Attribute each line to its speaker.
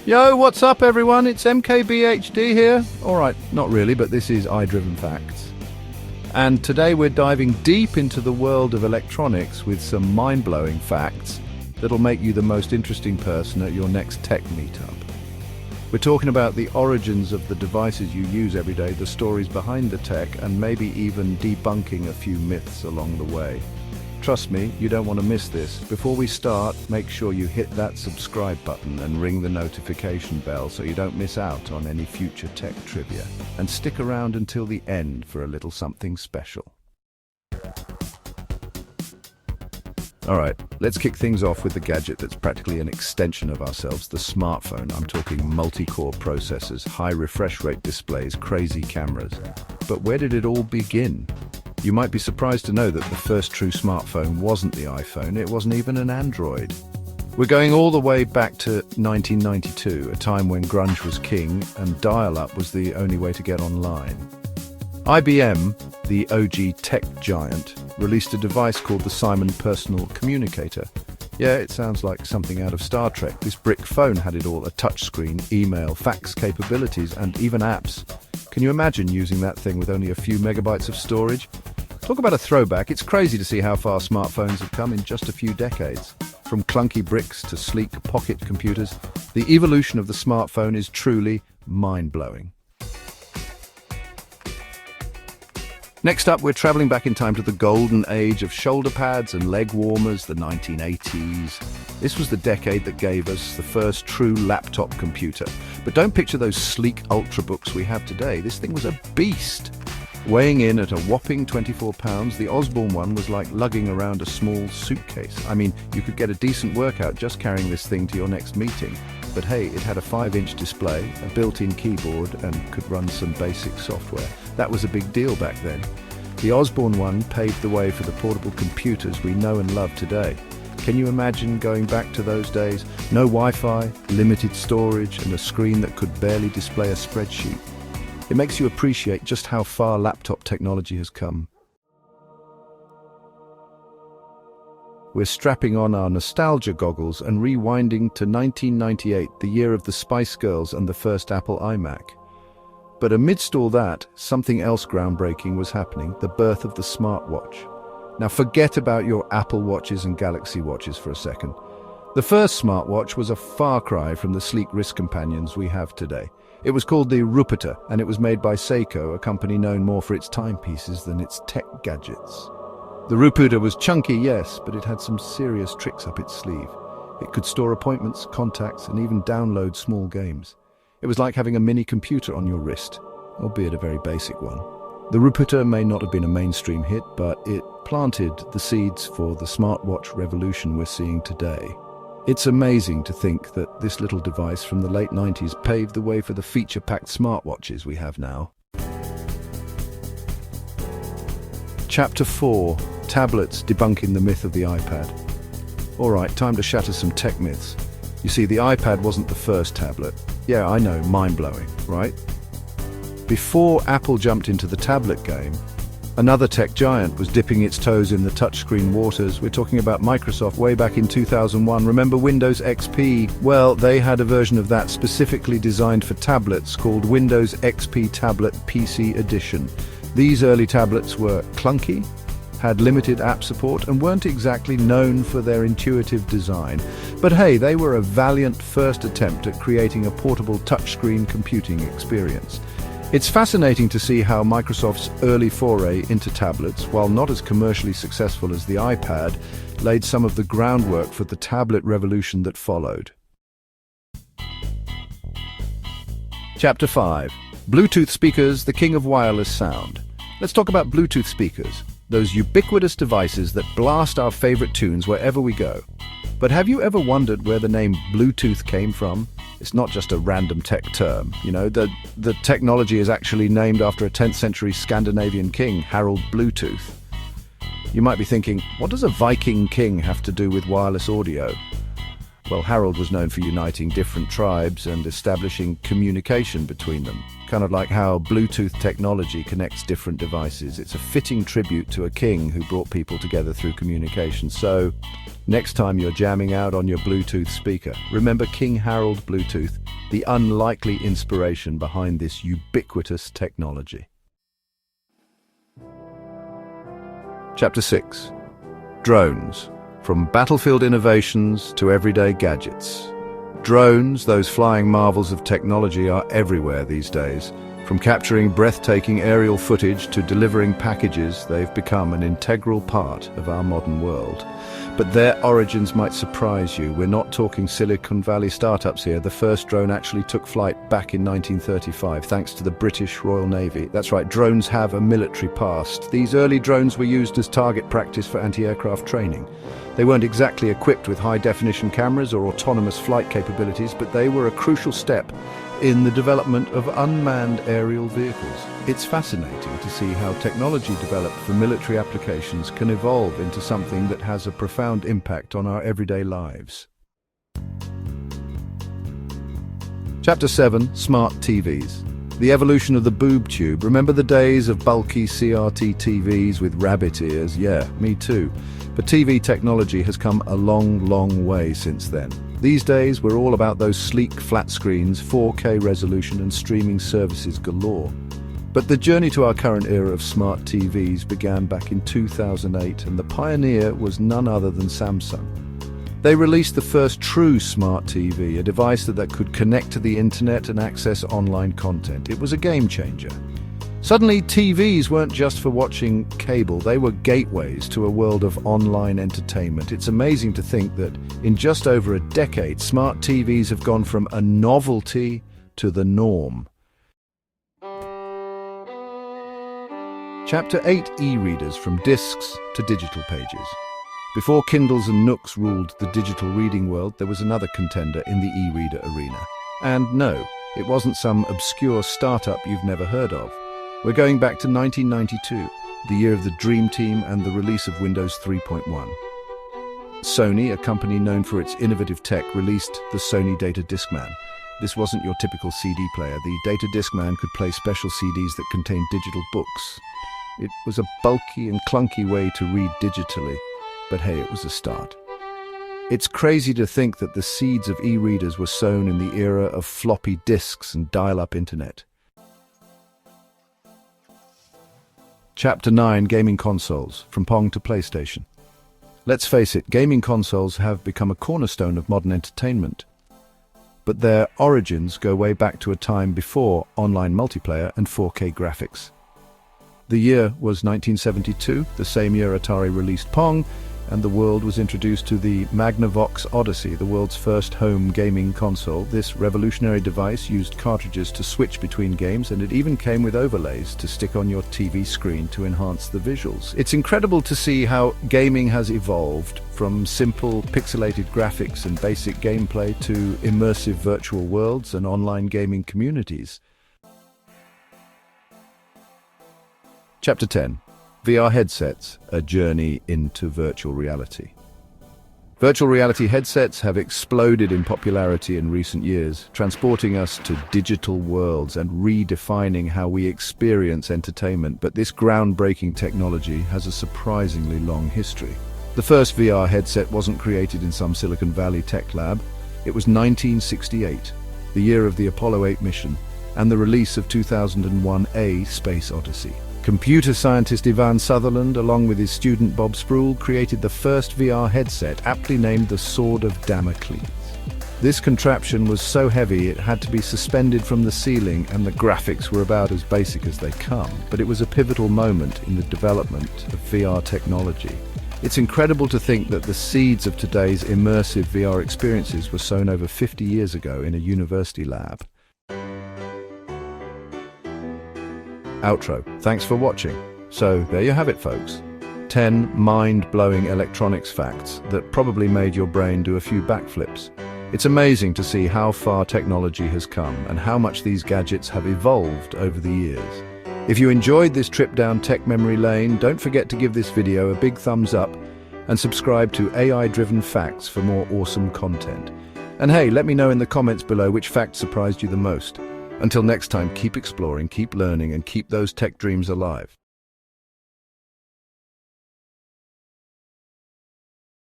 Speaker 1: Yo, what's up everyone? It's MKBHD here. Alright, not really, but this is iDriven Facts. And today we're diving deep into the world of electronics with some mind-blowing facts that'll make you the most interesting person at your next tech meetup. We're talking about the origins of the devices you use every day, the stories behind the tech, and maybe even debunking a few myths along the way. Trust me, you don't want to miss this. Before we start, make sure you hit that subscribe button and ring the notification bell so you don't miss out on any future tech trivia. And stick around until the end for a little something special. Alright, let's kick things off with the gadget that's practically an extension of ourselves, the smartphone. I'm talking multi-core processors, high refresh rate displays, crazy cameras. But where did it all begin? You might be surprised to know that the first true smartphone wasn't the iPhone, it wasn't even an Android. We're going all the way back to 1992, a time when grunge was king and dial-up was the only way to get online. IBM, the OG tech giant, released a device called the Simon Personal Communicator. Yeah, it sounds like something out of Star Trek. This brick phone had it all, a touchscreen, email, fax capabilities, and even apps. Can you imagine using that thing with only a few megabytes of storage? Talk about a throwback. It's crazy to see how far smartphones have come in just a few decades. From clunky bricks to sleek pocket computers, the evolution of the smartphone is truly mind-blowing. Next up, we're traveling back in time to the golden age of shoulder pads and leg warmers, the 1980s. This was the decade that gave us the first true laptop computer. But don't picture those sleek ultrabooks we have today. This thing was a beast. Weighing in at a whopping 24 pounds, the Osborne one was like lugging around a small suitcase. I mean, you could get a decent workout just carrying this thing to your next meeting. But hey, it had a 5-inch display, a built-in keyboard, and could run some basic software. That was a big deal back then. The Osborne one paved the way for the portable computers we know and love today. Can you imagine going back to those days? No Wi-Fi, limited storage, and a screen that could barely display a spreadsheet. It makes you appreciate just how far laptop technology has come. We're strapping on our nostalgia goggles and rewinding to 1998, the year of the Spice Girls and the first Apple iMac. But amidst all that, something else groundbreaking was happening, the birth of the smartwatch. Now forget about your Apple Watches and Galaxy Watches for a second. The first smartwatch was a far cry from the sleek wrist companions we have today. It was called the Rupitor, and it was made by Seiko, a company known more for its timepieces than its tech gadgets. The Rupitor was chunky, yes, but it had some serious tricks up its sleeve. It could store appointments, contacts, and even download small games. It was like having a mini computer on your wrist, albeit a very basic one. The Rupitor may not have been a mainstream hit, but it planted the seeds for the smartwatch revolution we're seeing today. It's amazing to think that this little device from the late 90s paved the way for the feature-packed smartwatches we have now. Chapter 4. Tablets debunking the myth of the iPad. Alright, time to shatter some tech myths. You see, the iPad wasn't the first tablet. Yeah, I know, mind-blowing, right? Before Apple jumped into the tablet game, another tech giant was dipping its toes in the touchscreen waters. We're talking about Microsoft way back in 2001. Remember Windows XP? Well, they had a version of that specifically designed for tablets called Windows XP Tablet PC Edition. These early tablets were clunky, had limited app support, and weren't exactly known for their intuitive design. But hey, they were a valiant first attempt at creating a portable touchscreen computing experience. It's fascinating to see how Microsoft's early foray into tablets, while not as commercially successful as the iPad, laid some of the groundwork for the tablet revolution that followed. Chapter 5. Bluetooth speakers, the king of wireless sound. Let's talk about Bluetooth speakers, those ubiquitous devices that blast our favorite tunes wherever we go. But have you ever wondered where the name Bluetooth came from? It's not just a random tech term. You know, the technology is actually named after a 10th century Scandinavian king, Harald Bluetooth. You might be thinking, what does a Viking king have to do with wireless audio? Well, Harald was known for uniting different tribes and establishing communication between them. kind of like how Bluetooth technology connects different devices. It's a fitting tribute to a king who brought people together through communication. So, next time you're jamming out on your Bluetooth speaker, remember King Harold Bluetooth, the unlikely inspiration behind this ubiquitous technology. Chapter 6. Drones. From battlefield innovations to everyday gadgets. Drones, those flying marvels of technology, are everywhere these days. From capturing breathtaking aerial footage to delivering packages, they've become an integral part of our modern world. But their origins might surprise you. We're not talking Silicon Valley startups here. The first drone actually took flight back in 1935, thanks to the British Royal Navy. That's right, drones have a military past. These early drones were used as target practice for anti-aircraft training. They weren't exactly equipped with high-definition cameras or autonomous flight capabilities, but they were a crucial step in the development of unmanned aerial vehicles. It's fascinating to see how technology developed for military applications can evolve into something that has a profound impact on our everyday lives. Chapter 7. Smart TVs. The evolution of the boob tube. Remember the days of bulky CRT TVs with rabbit ears? Yeah, me too. But TV technology has come a long, long way since then. These days, we're all about those sleek flat screens, 4K resolution and streaming services galore. But the journey to our current era of smart TVs began back in 2008, and the pioneer was none other than Samsung. They released the first true smart TV, a device that could connect to the internet and access online content. It was a game changer. Suddenly, TVs weren't just for watching cable, they were gateways to a world of online entertainment. It's amazing to think that in just over a decade, smart TVs have gone from a novelty to the norm. Chapter 8. E-readers, from discs to digital pages. Before Kindles and Nooks ruled the digital reading world, there was another contender in the e-reader arena. And no, it wasn't some obscure startup you've never heard of. We're going back to 1992, the year of the Dream Team and the release of Windows 3.1. Sony, a company known for its innovative tech, released the Sony Data Discman. This wasn't your typical CD player. The Data Discman could play special CDs that contained digital books. It was a bulky and clunky way to read digitally, but hey, it was a start. It's crazy to think that the seeds of e-readers were sown in the era of floppy disks and dial-up internet. Chapter 9. Gaming consoles, from Pong to PlayStation. Let's face it, gaming consoles have become a cornerstone of modern entertainment. But their origins go way back to a time before online multiplayer and 4K graphics. The year was 1972, the same year Atari released Pong, and the world was introduced to the Magnavox Odyssey, the world's first home gaming console. This revolutionary device used cartridges to switch between games, and it even came with overlays to stick on your TV screen to enhance the visuals. It's incredible to see how gaming has evolved from simple pixelated graphics and basic gameplay to immersive virtual worlds and online gaming communities. Chapter 10. VR headsets, a journey into virtual reality. Virtual reality headsets have exploded in popularity in recent years, transporting us to digital worlds and redefining how we experience entertainment. But this groundbreaking technology has a surprisingly long history. The first VR headset wasn't created in some Silicon Valley tech lab. It was 1968, the year of the Apollo 8 mission, and the release of 2001: A Space Odyssey. Computer scientist Ivan Sutherland, along with his student Bob Spruill, created the first VR headset, aptly named the Sword of Damocles. This contraption was so heavy it had to be suspended from the ceiling, and the graphics were about as basic as they come. But it was a pivotal moment in the development of VR technology. It's incredible to think that the seeds of today's immersive VR experiences were sown over 50 years ago in a university lab. Outro. Thanks for watching. So there you have it, folks. 10 mind-blowing electronics facts that probably made your brain do a few backflips. It's amazing to see how far technology has come and how much these gadgets have evolved over the years. If you enjoyed this trip down tech memory lane, don't forget to give this video a big thumbs up and subscribe to AI-driven facts for more awesome content. And hey, let me know in the comments below which fact surprised you the most. Until next time, keep exploring, keep learning, and keep those tech dreams alive.